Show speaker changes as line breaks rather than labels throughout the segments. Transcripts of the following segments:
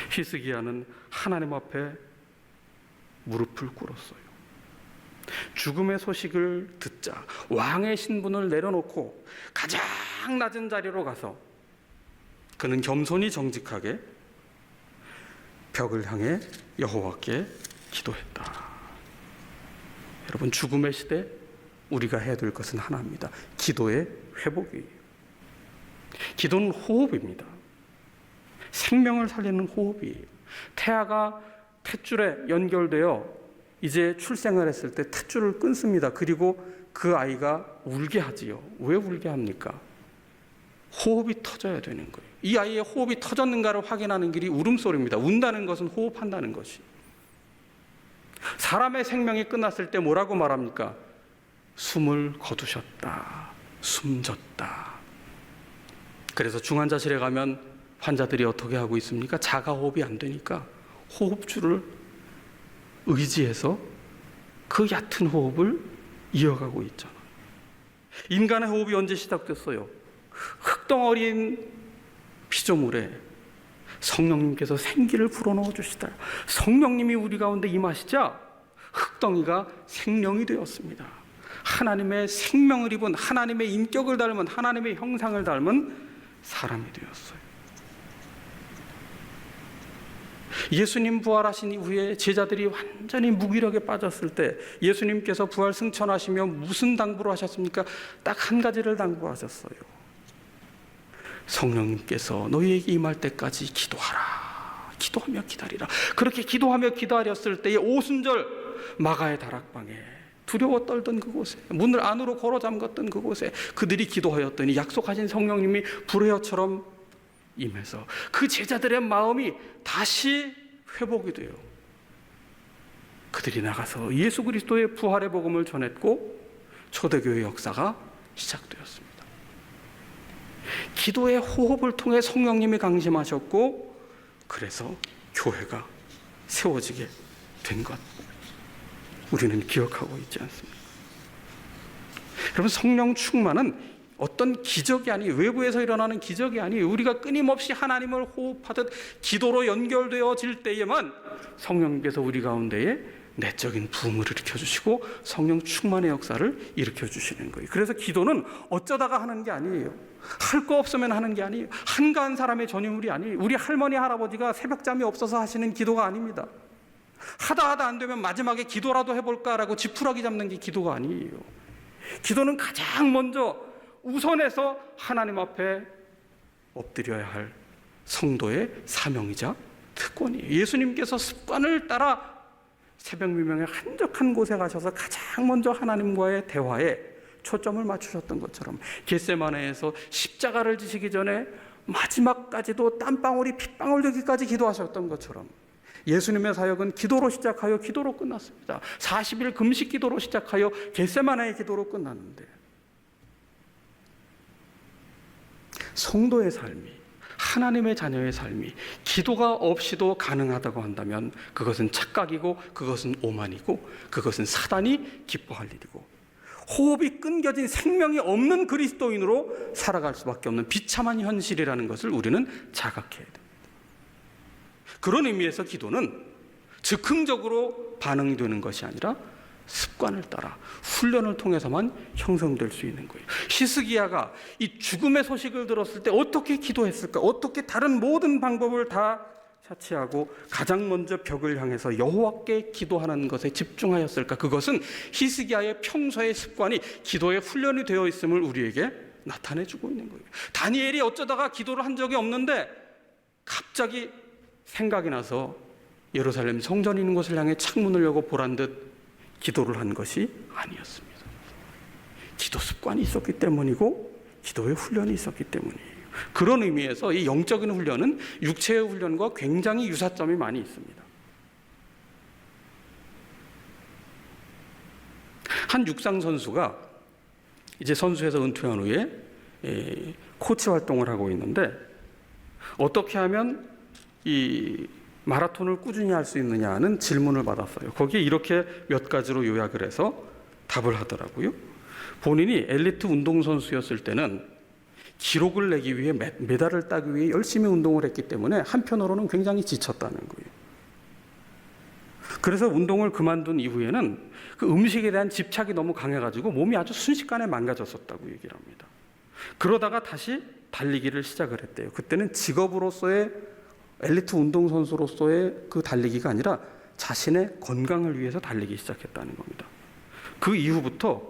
히스기야는 하나님 앞에 무릎을 꿇었어요. 죽음의 소식을 듣자 왕의 신분을 내려놓고 가장 낮은 자리로 가서 그는 겸손히 정직하게 벽을 향해 여호와께 기도했다. 여러분, 죽음의 시대 우리가 해야 될 것은 하나입니다. 기도의 회복이에요. 기도는 호흡입니다. 생명을 살리는 호흡이에요. 태아가 탯줄에 연결되어 이제 출생을 했을 때 탯줄을 끊습니다. 그리고 그 아이가 울게 하지요. 왜 울게 합니까? 호흡이 터져야 되는 거예요. 이 아이의 호흡이 터졌는가를 확인하는 길이 울음소리입니다. 운다는 것은 호흡한다는 것이. 사람의 생명이 끝났을 때 뭐라고 말합니까? 숨을 거두셨다. 숨졌다. 그래서 중환자실에 가면 환자들이 어떻게 하고 있습니까? 자가호흡이 안 되니까 호흡줄을 의지해서 그 얕은 호흡을 이어가고 있잖아. 인간의 호흡이 언제 시작됐어요? 흙덩어리인 피조물에 성령님께서 생기를 불어넣어 주시다. 성령님이 우리 가운데 임하시자 흙덩이가 생명이 되었습니다. 하나님의 생명을 입은, 하나님의 인격을 닮은, 하나님의 형상을 닮은 사람이 되었어요. 예수님 부활하신 이후에 제자들이 완전히 무기력에 빠졌을 때 예수님께서 부활 승천하시며 무슨 당부를 하셨습니까? 딱 한 가지를 당부하셨어요. 성령님께서 너희에게 임할 때까지 기도하라. 기도하며 기다리라. 그렇게 기도하며 기다렸을 때의 오순절 마가의 다락방에 두려워 떨던 그곳에, 문을 안으로 걸어 잠갔던 그곳에 그들이 기도하였더니 약속하신 성령님이 불의어처럼 임해서 그 제자들의 마음이 다시 회복이 돼요. 그들이 나가서 예수 그리스도의 부활의 복음을 전했고 초대교회 역사가 시작되었습니다. 기도의 호흡을 통해 성령님이 강림하셨고 그래서 교회가 세워지게 된 것, 우리는 기억하고 있지 않습니까? 여러분, 성령 충만은 어떤 기적이 아니에요. 외부에서 일어나는 기적이 아니에요. 우리가 끊임없이 하나님을 호흡하듯 기도로 연결되어질 때에만 성령님께서 우리 가운데에 내적인 부흥을 일으켜주시고 성령 충만의 역사를 일으켜주시는 거예요. 그래서 기도는 어쩌다가 하는 게 아니에요. 할 거 없으면 하는 게 아니에요. 한가한 사람의 전유물이 아니에요. 우리 할머니 할아버지가 새벽잠이 없어서 하시는 기도가 아닙니다. 하다 안 되면 마지막에 기도라도 해볼까라고 지푸라기 잡는 게 기도가 아니에요. 기도는 가장 먼저 우선해서 하나님 앞에 엎드려야 할 성도의 사명이자 특권이에요. 예수님께서 습관을 따라 새벽 미명에 한적한 곳에 가셔서 가장 먼저 하나님과의 대화에 초점을 맞추셨던 것처럼 겟세마네에서 십자가를 지시기 전에 마지막까지도 땀방울이 핏방울 되기까지 기도하셨던 것처럼 예수님의 사역은 기도로 시작하여 기도로 끝났습니다. 40일 금식 기도로 시작하여 겟세마네의 기도로 끝났는데, 성도의 삶이, 하나님의 자녀의 삶이 기도가 없이도 가능하다고 한다면 그것은 착각이고 그것은 오만이고 그것은 사단이 기뻐할 일이고 호흡이 끊겨진 생명이 없는 그리스도인으로 살아갈 수밖에 없는 비참한 현실이라는 것을 우리는 자각해야 됩니다. 그런 의미에서 기도는 즉흥적으로 반응되는 것이 아니라 습관을 따라 훈련을 통해서만 형성될 수 있는 거예요. 히스기야가 이 죽음의 소식을 들었을 때 어떻게 기도했을까? 어떻게 다른 모든 방법을 다 차치하고 가장 먼저 벽을 향해서 여호와께 기도하는 것에 집중하였을까? 그것은 히스기야의 평소의 습관이 기도의 훈련이 되어 있음을 우리에게 나타내주고 있는 거예요. 다니엘이 어쩌다가 기도를 한 적이 없는데 갑자기 생각이 나서 예루살렘 성전이 있는 곳을 향해 창문을 열고 보란 듯 기도를 한 것이 아니었습니다. 기도 습관이 있었기 때문이고 기도의 훈련이 있었기 때문이에요. 그런 의미에서 이 영적인 훈련은 육체의 훈련과 굉장히 유사점이 많이 있습니다. 한 육상 선수가 이제 선수에서 은퇴한 후에 코치 활동을 하고 있는데 어떻게 하면 이 마라톤을 꾸준히 할 수 있느냐는 질문을 받았어요. 거기에 이렇게 몇 가지로 요약을 해서 답을 하더라고요. 본인이 엘리트 운동선수였을 때는 기록을 내기 위해 메달을 따기 위해 열심히 운동을 했기 때문에 한편으로는 굉장히 지쳤다는 거예요. 그래서 운동을 그만둔 이후에는 그 음식에 대한 집착이 너무 강해가지고 몸이 아주 순식간에 망가졌었다고 얘기를 합니다. 그러다가 다시 달리기를 시작을 했대요. 그때는 직업으로서의 엘리트 운동선수로서의 그 달리기가 아니라 자신의 건강을 위해서 달리기 시작했다는 겁니다. 그 이후부터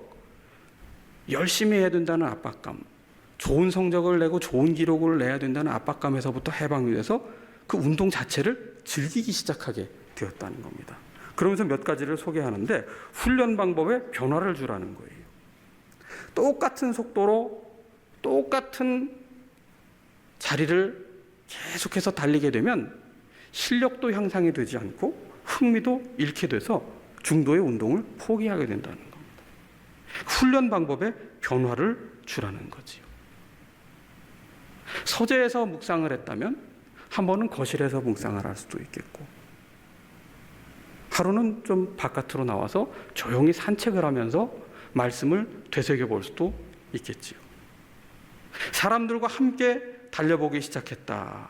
열심히 해야 된다는 압박감, 좋은 성적을 내고 좋은 기록을 내야 된다는 압박감에서부터 해방이 돼서 그 운동 자체를 즐기기 시작하게 되었다는 겁니다. 그러면서 몇 가지를 소개하는데 훈련 방법에 변화를 주라는 거예요. 똑같은 속도로 똑같은 자리를 계속해서 달리게 되면 실력도 향상이 되지 않고 흥미도 잃게 돼서 중도의 운동을 포기하게 된다는 겁니다. 훈련 방법에 변화를 주라는 거지요. 서재에서 묵상을 했다면 한 번은 거실에서 묵상을 할 수도 있겠고, 하루는 좀 바깥으로 나와서 조용히 산책을 하면서 말씀을 되새겨 볼 수도 있겠지요. 사람들과 함께 달려보기 시작했다.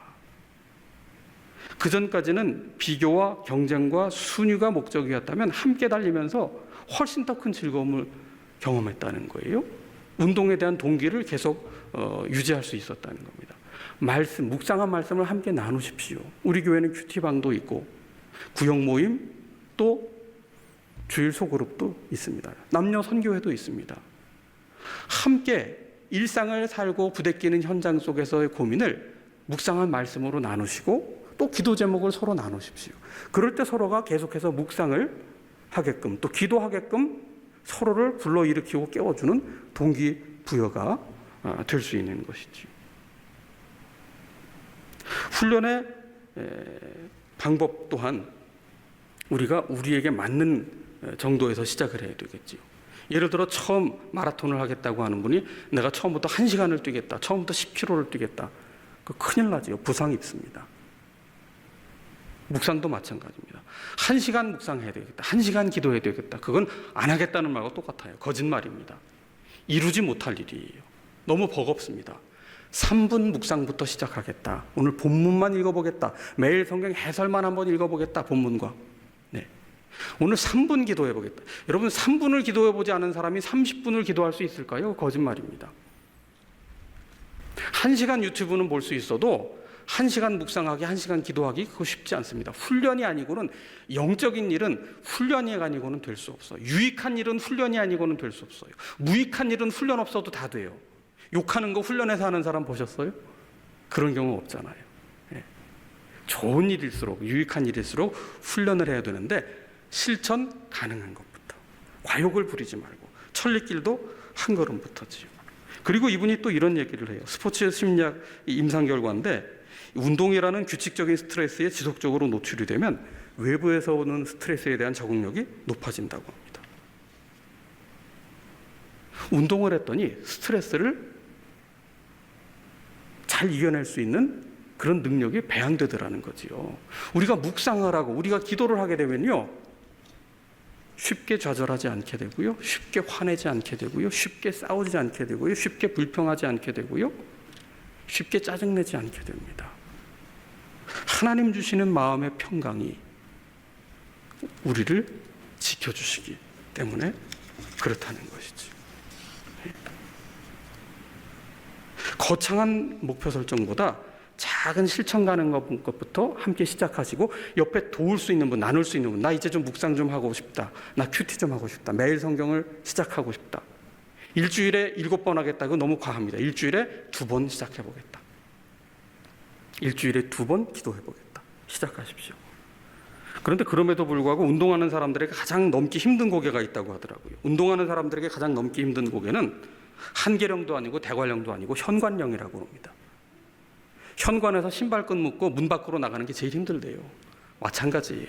그 전까지는 비교와 경쟁과 순위가 목적이었다면 함께 달리면서 훨씬 더 큰 즐거움을 경험했다는 거예요. 운동에 대한 동기를 계속 유지할 수 있었다는 겁니다. 묵상한 말씀을 함께 나누십시오. 우리 교회는 큐티방도 있고 구역 모임, 또 주일 소그룹도 있습니다. 남녀 선교회도 있습니다. 함께 일상을 살고 부대끼는 현장 속에서의 고민을 묵상한 말씀으로 나누시고 또 기도 제목을 서로 나누십시오. 그럴 때 서로가 계속해서 묵상을 하게끔 또 기도하게끔 서로를 불러일으키고 깨워주는 동기부여가 될 수 있는 것이죠. 훈련의 방법 또한 우리가 우리에게 맞는 정도에서 시작을 해야 되겠지요. 예를 들어 처음 마라톤을 하겠다고 하는 분이 내가 처음부터 1시간을 뛰겠다, 처음부터 10km를 뛰겠다. 그 큰일 나지요. 부상이 있습니다. 묵상도 마찬가지입니다. 1시간 묵상해야 되겠다, 1시간 기도해야 되겠다. 그건 안 하겠다는 말과 똑같아요. 거짓말입니다. 이루지 못할 일이에요. 너무 버겁습니다. 3분 묵상부터 시작하겠다. 오늘 본문만 읽어보겠다. 매일 성경 해설만 한번 읽어보겠다. 본문과. 네. 오늘 3분 기도해보겠다. 여러분 3분을 기도해보지 않은 사람이 30분을 기도할 수 있을까요? 거짓말입니다. 1시간 유튜브는 볼 수 있어도 1시간 묵상하기, 1시간 기도하기 그거 쉽지 않습니다. 훈련이 아니고는 영적인 일은 훈련이 아니고는 될 수 없어요. 유익한 일은 훈련이 아니고는 될 수 없어요. 무익한 일은 훈련 없어도 다 돼요. 욕하는 거 훈련해서 하는 사람 보셨어요? 그런 경우 없잖아요. 예. 좋은 일일수록 유익한 일일수록 훈련을 해야 되는데 실천 가능한 것부터 과욕을 부리지 말고 천리길도 한 걸음부터지요. 그리고 이분이 또 이런 얘기를 해요. 스포츠 심리학 임상 결과인데 운동이라는 규칙적인 스트레스에 지속적으로 노출이 되면 외부에서 오는 스트레스에 대한 적응력이 높아진다고 합니다. 운동을 했더니 스트레스를 잘 이겨낼 수 있는 그런 능력이 배양되더라는 거지요. 우리가 묵상을 하고 우리가 기도를 하게 되면요, 쉽게 좌절하지 않게 되고요, 쉽게 화내지 않게 되고요, 쉽게 싸우지 않게 되고요, 쉽게 불평하지 않게 되고요, 쉽게 짜증내지 않게 됩니다. 하나님 주시는 마음의 평강이 우리를 지켜주시기 때문에 그렇다는 것이지. 거창한 목표 설정보다 작은 실천 가능한 것부터 함께 시작하시고 옆에 도울 수 있는 분, 나눌 수 있는 분, 나 이제 좀 묵상 좀 하고 싶다, 나 큐티 좀 하고 싶다, 매일 성경을 시작하고 싶다, 일주일에 7번 하겠다, 그거 너무 과합니다. 일주일에 2번 시작해보겠다, 일주일에 2번 기도해보겠다, 시작하십시오. 그런데 그럼에도 불구하고 운동하는 사람들에게 가장 넘기 힘든 고개가 있다고 하더라고요. 운동하는 사람들에게 가장 넘기 힘든 고개는 한계령도 아니고 대관령도 아니고 현관령이라고 합니다. 현관에서 신발끈 묶고 문 밖으로 나가는 게 제일 힘들대요. 마찬가지예요.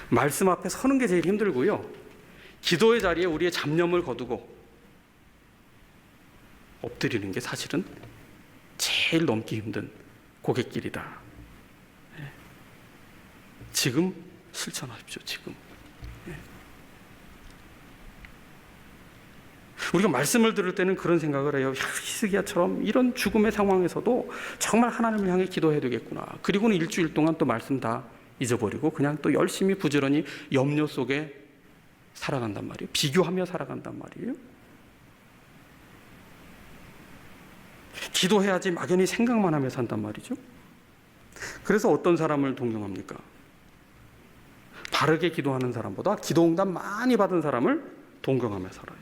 말씀 앞에 서는 게 제일 힘들고요, 기도의 자리에 우리의 잡념을 거두고 엎드리는 게 사실은 제일 넘기 힘든 고갯길이다. 지금 실천하십시오. 지금. 우리가 말씀을 들을 때는 그런 생각을 해요. 히스기야처럼 이런 죽음의 상황에서도 정말 하나님을 향해 기도해야 되겠구나. 그리고는 일주일 동안 또 말씀 다 잊어버리고 그냥 또 열심히 부지런히 염려 속에 살아간단 말이에요. 비교하며 살아간단 말이에요. 기도해야지 막연히 생각만 하며 산단 말이죠. 그래서 어떤 사람을 동경합니까? 바르게 기도하는 사람보다 기도 응답 많이 받은 사람을 동경하며 살아요.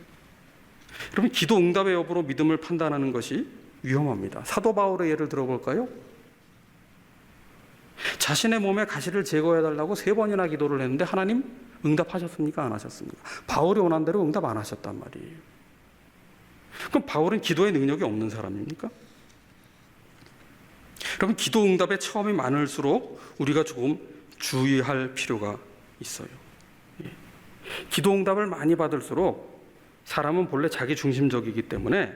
여러분, 기도 응답의 여부로 믿음을 판단하는 것이 위험합니다. 사도 바울의 예를 들어볼까요? 자신의 몸에 가시를 제거해달라고 3번이나 기도를 했는데 하나님 응답하셨습니까? 안 하셨습니까? 바울이 원한 대로 응답 안 하셨단 말이에요. 그럼 바울은 기도의 능력이 없는 사람입니까? 여러분, 기도 응답의 체험이 많을수록 우리가 조금 주의할 필요가 있어요. 기도 응답을 많이 받을수록 사람은 본래 자기 중심적이기 때문에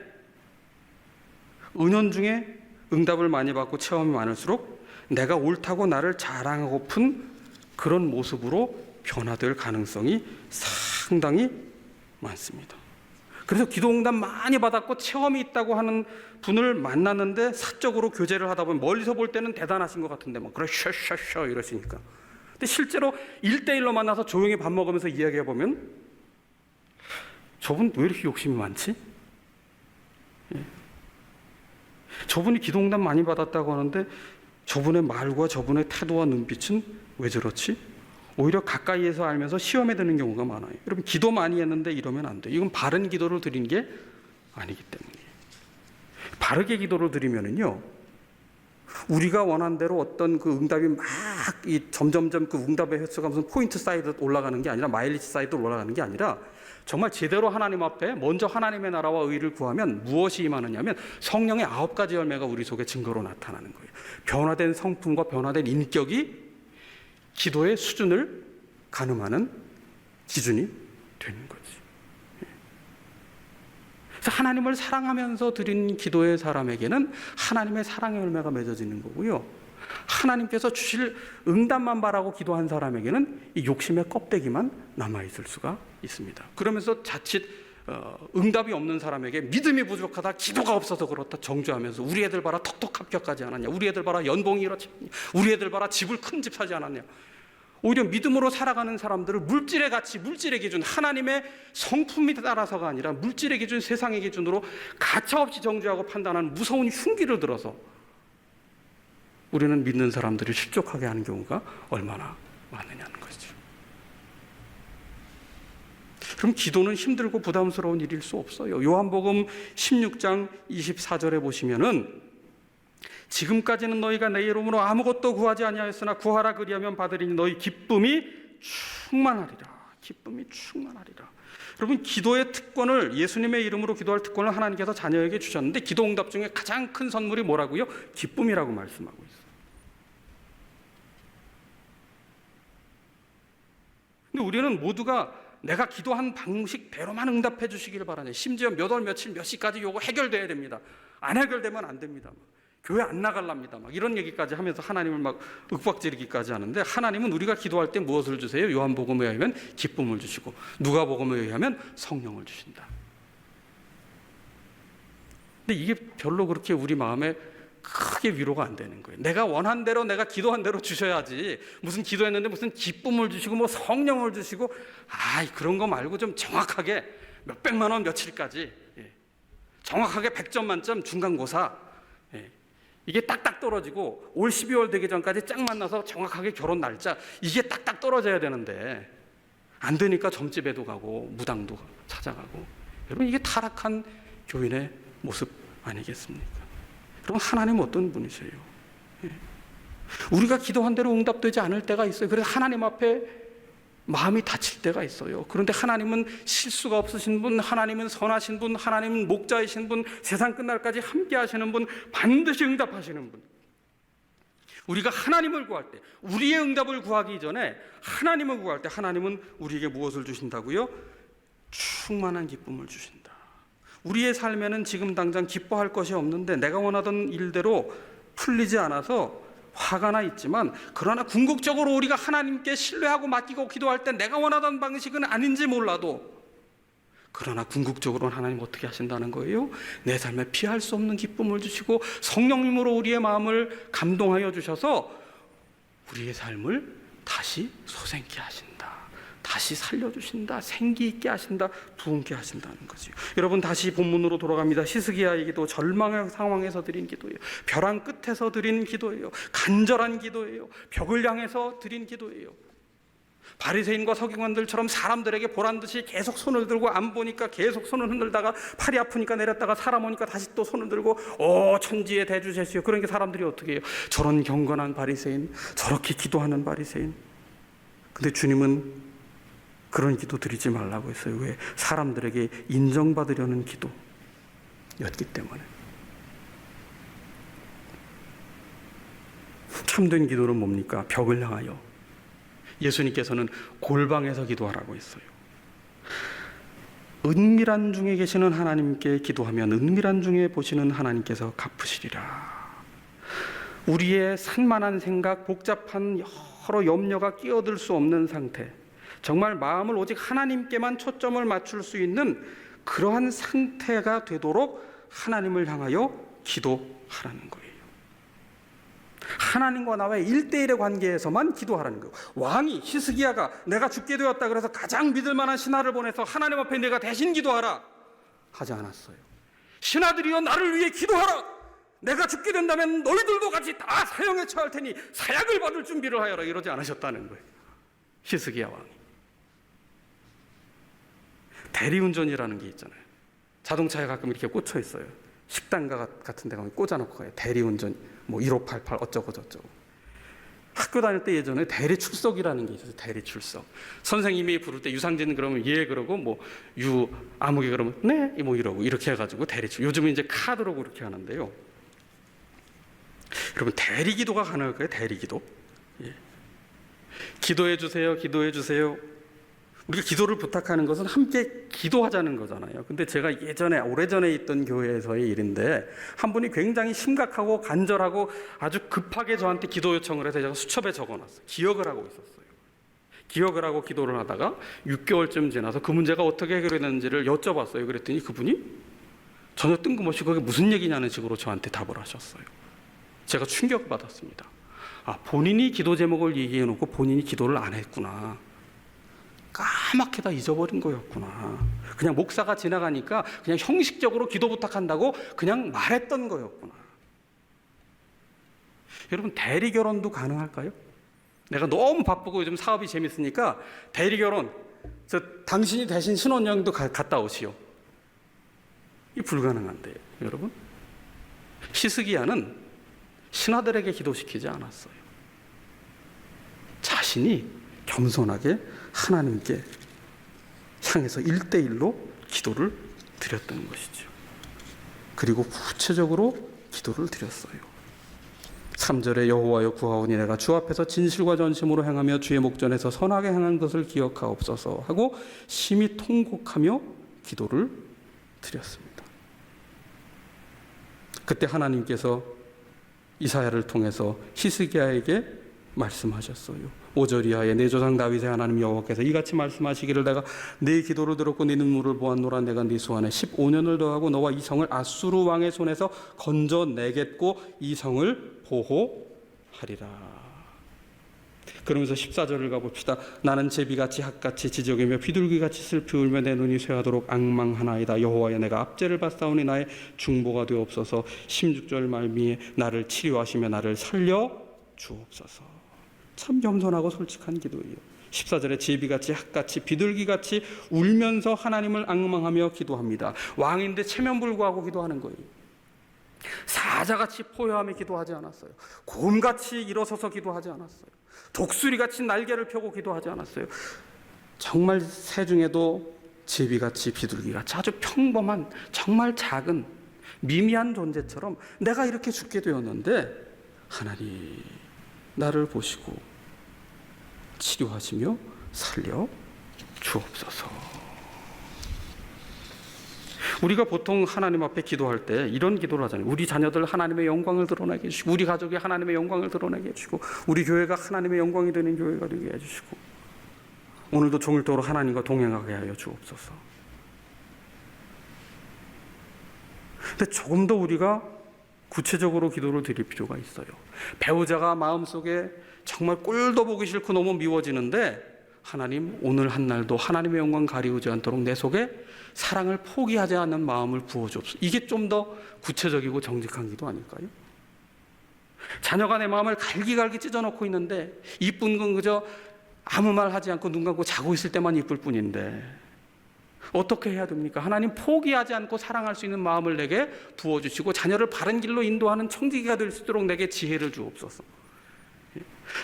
은연중에 응답을 많이 받고 체험이 많을수록 내가 옳다고 나를 자랑하고픈 그런 모습으로 변화될 가능성이 상당히 많습니다. 그래서 기도 응답 많이 받았고 체험이 있다고 하는 분을 만났는데 사적으로 교제를 하다 보면 멀리서 볼 때는 대단하신 것 같은데 막 그래 셔셔셔 이러시니까, 근데 실제로 1대1로 만나서 조용히 밥 먹으면서 이야기해 보면 저분 왜 이렇게 욕심이 많지? 저분이 기도 응답 많이 받았다고 하는데 저분의 말과 저분의 태도와 눈빛은 왜 저렇지? 오히려 가까이에서 알면서 시험에 드는 경우가 많아요. 여러분, 기도 많이 했는데 이러면 안 돼요. 이건 바른 기도를 드린 게 아니기 때문이에요. 바르게 기도를 드리면은요, 우리가 원한 대로 어떤 그 응답이 막 점점점 그 응답의 횟수가 무슨 포인트 사이드 올라가는 게 아니라 마일리지 사이드 올라가는 게 아니라 정말 제대로 하나님 앞에 먼저 하나님의 나라와 의를 구하면 무엇이 임하느냐면 성령의 9가지 열매가 우리 속에 증거로 나타나는 거예요. 변화된 성품과 변화된 인격이 기도의 수준을 가늠하는 기준이 되는 거지. 그래서 하나님을 사랑하면서 드린 기도의 사람에게는 하나님의 사랑의 열매가 맺어지는 거고요. 하나님께서 주실 응답만 바라고 기도한 사람에게는 이 욕심의 껍데기만 남아있을 수가 있습니다. 그러면서 자칫 응답이 없는 사람에게 믿음이 부족하다, 기도가 없어서 그렇다 정죄하면서 우리 애들 봐라 턱턱 합격하지 않았냐, 우리 애들 봐라 연봉이 이렇지 않냐, 우리 애들 봐라 집을 큰 집 사지 않았냐. 오히려 믿음으로 살아가는 사람들을 물질의 가치, 물질의 기준, 하나님의 성품에 따라서가 아니라 물질의 기준, 세상의 기준으로 가차없이 정죄하고 판단하는 무서운 흉기를 들어서 우리는 믿는 사람들을 실족하게 하는 경우가 얼마나 많으냐는 것이죠. 그럼 기도는 힘들고 부담스러운 일일 수 없어요. 요한복음 16장 24절에 보시면은 지금까지는 너희가 내 이름으로 아무것도 구하지 아니하였으나 구하라 그리하면 받으리니 너희 기쁨이 충만하리라. 기쁨이 충만하리라. 여러분, 기도의 특권을, 예수님의 이름으로 기도할 특권을 하나님께서 자녀에게 주셨는데 기도 응답 중에 가장 큰 선물이 뭐라고요? 기쁨이라고 말씀하고 있어요. 근데 우리는 모두가 내가 기도한 방식대로만 응답해 주시기를 바라네. 심지어 몇 월 며칠 몇 시까지 요거 해결돼야 됩니다. 안 해결되면 안 됩니다. 교회 안 나갈랍니다. 막 이런 얘기까지 하면서 하나님을 막 윽박지르기까지 하는데, 하나님은 우리가 기도할 때 무엇을 주세요? 요한복음에 의하면 기쁨을 주시고, 누가복음에 의하면 성령을 주신다. 근데 이게 별로 그렇게 우리 마음에 크게 위로가 안 되는 거예요. 내가 원한 대로, 내가 기도한 대로 주셔야지, 무슨 기도했는데 무슨 기쁨을 주시고 뭐 성령을 주시고, 그런 거 말고 좀 정확하게 몇백만 원 며칠까지, 정확하게 100점 만점 중간고사, 이게 딱딱 떨어지고 올 12월 되기 전까지 짝 만나서 정확하게 결혼 날짜, 이게 딱딱 떨어져야 되는데 안 되니까 점집에도 가고 무당도 찾아가고. 여러분, 이게 타락한 교인의 모습 아니겠습니까? 여러분, 하나님은 어떤 분이세요? 우리가 기도한 대로 응답되지 않을 때가 있어요. 그래서 하나님 앞에 마음이 다칠 때가 있어요. 그런데 하나님은 실수가 없으신 분, 하나님은 선하신 분, 하나님은 목자이신 분, 세상 끝날까지 함께 하시는 분, 반드시 응답하시는 분. 우리가 하나님을 구할 때, 우리의 응답을 구하기 전에 하나님을 구할 때 하나님은 우리에게 무엇을 주신다고요? 충만한 기쁨을 주신다. 우리의 삶에는 지금 당장 기뻐할 것이 없는데 내가 원하던 일대로 풀리지 않아서 화가 나 있지만, 그러나 궁극적으로 우리가 하나님께 신뢰하고 맡기고 기도할 때 내가 원하던 방식은 아닌지 몰라도 그러나 궁극적으로는 하나님 어떻게 하신다는 거예요? 내 삶에 피할 수 없는 기쁨을 주시고 성령님으로 우리의 마음을 감동하여 주셔서 우리의 삶을 다시 소생케 하신다, 다시 살려주신다, 생기 있게 하신다, 부흥케 하신다는 거죠. 여러분, 다시 본문으로 돌아갑니다. 히스기야의 기도, 절망의 상황에서 드린 기도예요. 벼랑 끝에서 드린 기도예요. 간절한 기도예요. 벽을 향해서 드린 기도예요. 바리새인과 서기관들처럼 사람들에게 보란듯이 계속 손을 들고 안 보니까 계속 손을 흔들다가 팔이 아프니까 내렸다가 사람 오니까 다시 또 손을 들고 천지의 대주제시여. 그러니까 사람들이 어떻게 해요? 저런 경건한 바리새인, 저렇게 기도하는 바리새인. 근데 주님은 그런 기도 드리지 말라고 했어요. 왜? 사람들에게 인정받으려는 기도였기 때문에. 참된 기도는 뭡니까? 벽을 향하여. 예수님께서는 골방에서 기도하라고 했어요. 은밀한 중에 계시는 하나님께 기도하면 은밀한 중에 보시는 하나님께서 갚으시리라. 우리의 산만한 생각, 복잡한 여러 염려가 끼어들 수 없는 상태, 정말 마음을 오직 하나님께만 초점을 맞출 수 있는 그러한 상태가 되도록 하나님을 향하여 기도하라는 거예요. 하나님과 나와의 1대1의 관계에서만 기도하라는 거예요. 왕이, 히스기야가 내가 죽게 되었다 그래서 가장 믿을 만한 신하를 보내서 하나님 앞에 내가 대신 기도하라 하지 않았어요. 신하들이여 나를 위해 기도하라. 내가 죽게 된다면 너희들도 같이 다 사형에 처할 테니 사약을 받을 준비를 하여라, 이러지 않으셨다는 거예요. 히스기야 왕이. 대리운전이라는 게 있잖아요. 자동차에 가끔 이렇게 꽂혀 있어요. 식당가 같은 데 가면 꽂아놓고 가요. 대리운전 1588 어쩌고 저쩌고. 학교 다닐 때 예전에 대리 출석이라는 게 있었어요. 대리 출석. 선생님이 부를 때 유상진 그러면 예 그러고 유 아무개 그러면 네 이러고 이렇게 해가지고 대리 출석. 요즘은 이제 카드로 그렇게 하는데요. 여러분, 대리 기도가 가능할까요? 대리 기도. 예. 기도해 주세요. 기도해 주세요. 우리가 기도를 부탁하는 것은 함께 기도하자는 거잖아요. 근데 제가 오래전에 있던 교회에서의 일인데, 한 분이 굉장히 심각하고 간절하고 아주 급하게 저한테 기도 요청을 해서 제가 수첩에 적어놨어요. 기억을 하고 있었어요. 기억을 하고 기도를 하다가 6개월쯤 지나서 그 문제가 어떻게 해결했는지를 여쭤봤어요. 그랬더니 그분이 전혀 뜬금없이 그게 무슨 얘기냐는 식으로 저한테 답을 하셨어요. 제가 충격받았습니다. 본인이 기도 제목을 얘기해놓고 본인이 기도를 안 했구나. 까맣게 다 잊어버린 거였구나. 그냥 목사가 지나가니까 그냥 형식적으로 기도 부탁한다고 그냥 말했던 거였구나. 여러분, 대리 결혼도 가능할까요? 내가 너무 바쁘고 요즘 사업이 재밌으니까 대리 결혼, 당신이 대신 신혼여행도 갔다 오시오. 이 불가능한데요, 여러분. 히스기야는 신하들에게 기도시키지 않았어요. 자신이 겸손하게 하나님께 향해서 1대1로 기도를 드렸던 것이죠. 그리고 구체적으로 기도를 드렸어요. 3절에 여호와여 구하오니 내가 주 앞에서 진실과 전심으로 행하며 주의 목전에서 선하게 행한 것을 기억하옵소서 하고 심히 통곡하며 기도를 드렸습니다. 그때 하나님께서 이사야를 통해서 히스기야에게 말씀하셨어요. 5절 이하에 내 조상 다윗의 하나님 여호와께서 이같이 말씀하시기를 내가 네 기도를 들었고 네 눈물을 보았노라. 내가 네 수완에 15년을 더하고 너와 이 성을 아수르 왕의 손에서 건져내겠고 이 성을 보호하리라. 그러면서 14절을 가봅시다. 나는 제비같이 학같이 지저귀며 비둘기같이 슬피 울며 내 눈이 쇠하도록 앙망하나이다. 여호와여 내가 압제를 받사오니 나의 중보가 되옵소서. 16절 말미에 나를 치료하시며 나를 살려 주옵소서. 참 겸손하고 솔직한 기도예요. 14절에 제비같이 학같이 비둘기같이 울면서 하나님을 앙망하며 기도합니다. 왕인데 체면불구하고 기도하는 거예요. 사자같이 포효하며 기도하지 않았어요. 곰같이 일어서서 기도하지 않았어요. 독수리같이 날개를 펴고 기도하지 않았어요. 정말 새 중에도 제비같이 비둘기같이 아주 평범한 정말 작은 미미한 존재처럼 내가 이렇게 죽게 되었는데 하나님 나를 보시고 치료하시며 살려 주옵소서. 우리가 보통 하나님 앞에 기도할 때 이런 기도를 하잖아요. 우리 자녀들 하나님의 영광을 드러나게 해주시고, 우리 가족이 하나님의 영광을 드러나게 해주시고, 우리 교회가 하나님의 영광이 되는 교회가 되게 해주시고, 오늘도 종일토록 하나님과 동행하게 하여 주옵소서. 근데 조금 더 우리가 구체적으로 기도를 드릴 필요가 있어요. 배우자가 마음속에 정말 꼴도 보기 싫고 너무 미워지는데 하나님, 오늘 한 날도 하나님의 영광 가리우지 않도록 내 속에 사랑을 포기하지 않는 마음을 부어주옵소서. 이게 좀 더 구체적이고 정직한 기도 아닐까요? 자녀가 내 마음을 갈기갈기 찢어놓고 있는데 이쁜 건 그저 아무 말 하지 않고 눈 감고 자고 있을 때만 이쁠 뿐인데 어떻게 해야 됩니까? 하나님, 포기하지 않고 사랑할 수 있는 마음을 내게 부어주시고 자녀를 바른 길로 인도하는 청지기가 될 수 있도록 내게 지혜를 주옵소서.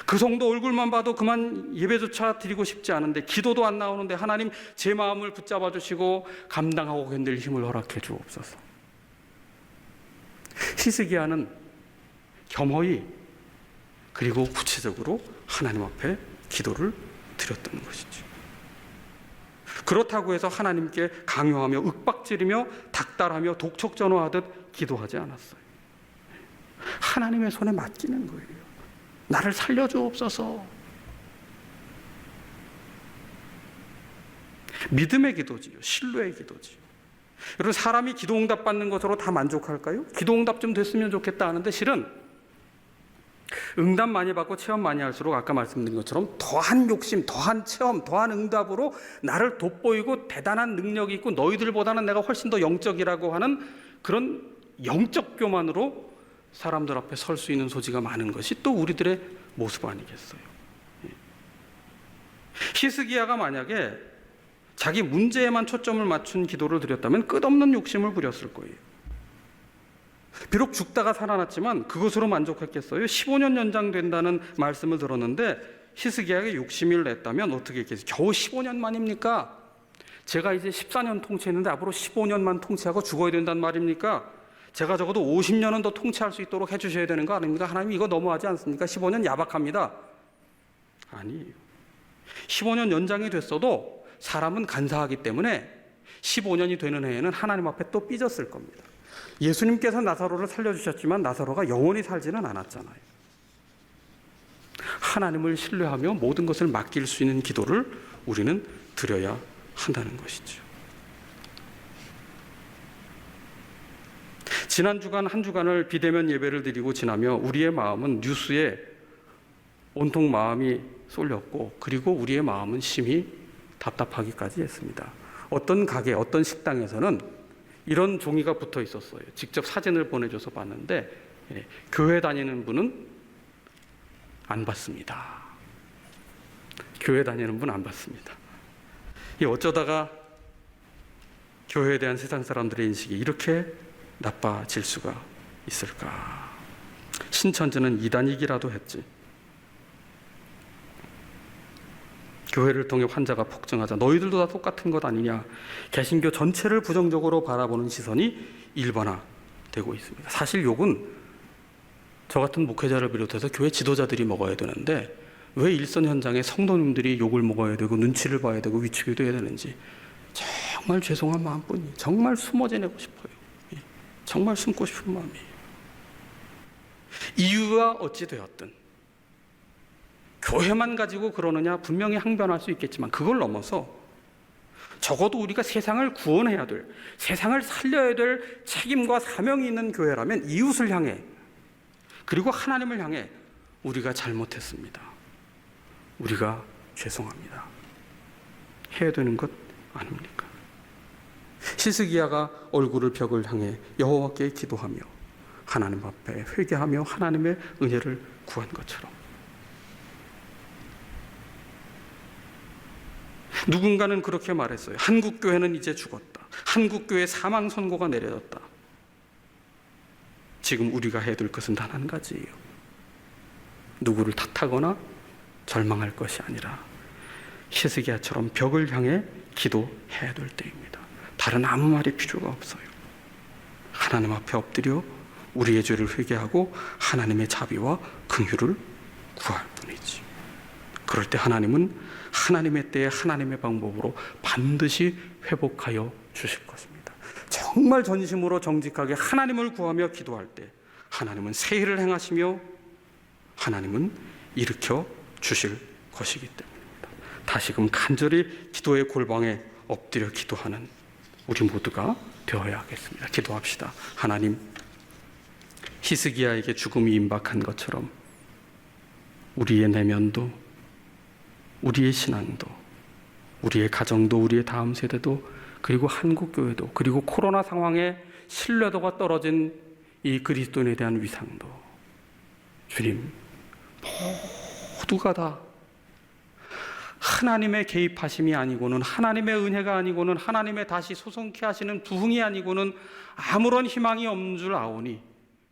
그 성도 얼굴만 봐도 그만 예배조차 드리고 싶지 않은데, 기도도 안 나오는데 하나님, 제 마음을 붙잡아 주시고 감당하고 견딜 힘을 허락해 주옵소서. 히스기야는 겸허히 그리고 구체적으로 하나님 앞에 기도를 드렸던 것이죠. 그렇다고 해서 하나님께 강요하며 윽박지르며 닥달하며 독촉전화하듯 기도하지 않았어요. 하나님의 손에 맡기는 거예요. 나를 살려주옵소서. 믿음의 기도지요. 신뢰의 기도지요. 여러분, 사람이 기도 응답 받는 것으로 다 만족할까요? 기도 응답 좀 됐으면 좋겠다 하는데, 실은 응답 많이 받고 체험 많이 할수록 아까 말씀드린 것처럼 더한 욕심, 더한 체험, 더한 응답으로 나를 돋보이고 대단한 능력이 있고 너희들보다는 내가 훨씬 더 영적이라고 하는 그런 영적 교만으로 사람들 앞에 설 수 있는 소지가 많은 것이 또 우리들의 모습 아니겠어요? 히스기야가 만약에 자기 문제에만 초점을 맞춘 기도를 드렸다면 끝없는 욕심을 부렸을 거예요. 비록 죽다가 살아났지만 그것으로 만족했겠어요? 15년 연장된다는 말씀을 들었는데 히스기야에게 욕심을 냈다면 어떻게 했겠어요? 겨우 15년 만입니까? 제가 이제 14년 통치했는데 앞으로 15년만 통치하고 죽어야 된단 말입니까? 제가 적어도 50년은 더 통치할 수 있도록 해주셔야 되는 거 아닙니까? 하나님, 이거 너무하지 않습니까? 15년 야박합니다. 아니에요. 15년 연장이 됐어도 사람은 간사하기 때문에 15년이 되는 해에는 하나님 앞에 또 삐졌을 겁니다. 예수님께서 나사로를 살려주셨지만 나사로가 영원히 살지는 않았잖아요. 하나님을 신뢰하며 모든 것을 맡길 수 있는 기도를 우리는 드려야 한다는 것이죠. 지난 주간 한 주간을 비대면 예배를 드리고 지나며 우리의 마음은 뉴스에 온통 마음이 쏠렸고, 그리고 우리의 마음은 심히 답답하기까지 했습니다. 어떤 가게, 어떤 식당에서는 이런 종이가 붙어 있었어요. 직접 사진을 보내줘서 봤는데, 교회 다니는 분은 안 받습니다. 교회 다니는 분 안 받습니다. 어쩌다가 교회에 대한 세상 사람들의 인식이 이렇게 나빠질 수가 있을까? 신천지는 이단이기라도 했지. 교회를 통해 환자가 폭증하자 너희들도 다 똑같은 것 아니냐. 개신교 전체를 부정적으로 바라보는 시선이 일반화되고 있습니다. 사실 욕은 저 같은 목회자를 비롯해서 교회 지도자들이 먹어야 되는데 왜 일선 현장에 성도님들이 욕을 먹어야 되고 눈치를 봐야 되고 위축이 돼야 되는지 정말 죄송한 마음뿐이, 정말 숨어 지내고 싶어요. 정말 숨고 싶은 마음이에요. 이유가 어찌 되었든 교회만 가지고 그러느냐, 분명히 항변할 수 있겠지만 그걸 넘어서 적어도 우리가 세상을 구원해야 될, 세상을 살려야 될 책임과 사명이 있는 교회라면 이웃을 향해, 그리고 하나님을 향해 우리가 잘못했습니다, 우리가 죄송합니다, 해야 되는 것 아닙니까? 히스기야가 얼굴을 벽을 향해 여호와께 기도하며 하나님 앞에 회개하며 하나님의 은혜를 구한 것처럼 누군가는 그렇게 말했어요. 한국교회는 이제 죽었다. 한국교회 사망 선고가 내려졌다. 지금 우리가 해야 될 것은 단 한 가지예요. 누구를 탓하거나 절망할 것이 아니라 히스기야처럼 벽을 향해 기도해야 될 때입니다. 다른 아무 말이 필요가 없어요. 하나님 앞에 엎드려 우리의 죄를 회개하고 하나님의 자비와 긍휼을 구할 뿐이지. 그럴 때 하나님은 하나님의 때에 하나님의 방법으로 반드시 회복하여 주실 것입니다. 정말 전심으로 정직하게 하나님을 구하며 기도할 때 하나님은 새 일을 행하시며 하나님은 일으켜 주실 것이기 때문입니다. 다시금 간절히 기도의 골방에 엎드려 기도하는 우리 모두가 되어야 하겠습니다. 기도합시다. 하나님, 히스기야에게 죽음이 임박한 것처럼 우리의 내면도, 우리의 신앙도, 우리의 가정도, 우리의 다음 세대도, 그리고 한국교회도, 그리고 코로나 상황에 신뢰도가 떨어진 이 그리스도인에 대한 위상도, 주님, 모두가 다 하나님의 개입하심이 아니고는, 하나님의 은혜가 아니고는, 하나님의 다시 소성케 하시는 부흥이 아니고는 아무런 희망이 없는 줄 아오니,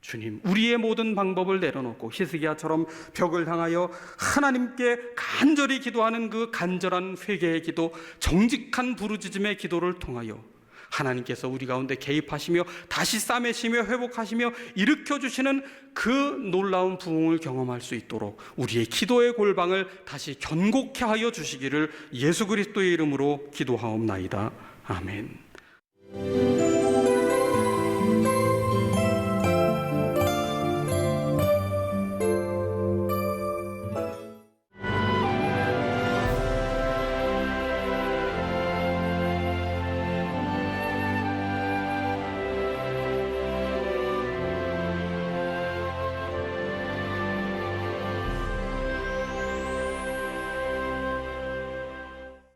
주님, 우리의 모든 방법을 내려놓고 히스기야처럼 벽을 향하여 하나님께 간절히 기도하는 그 간절한 회개의 기도, 정직한 부르짖음의 기도를 통하여 하나님께서 우리 가운데 개입하시며 다시 싸매시며 회복하시며 일으켜주시는 그 놀라운 부흥을 경험할 수 있도록 우리의 기도의 골방을 다시 견고케 하여 주시기를 예수 그리스도의 이름으로 기도하옵나이다. 아멘.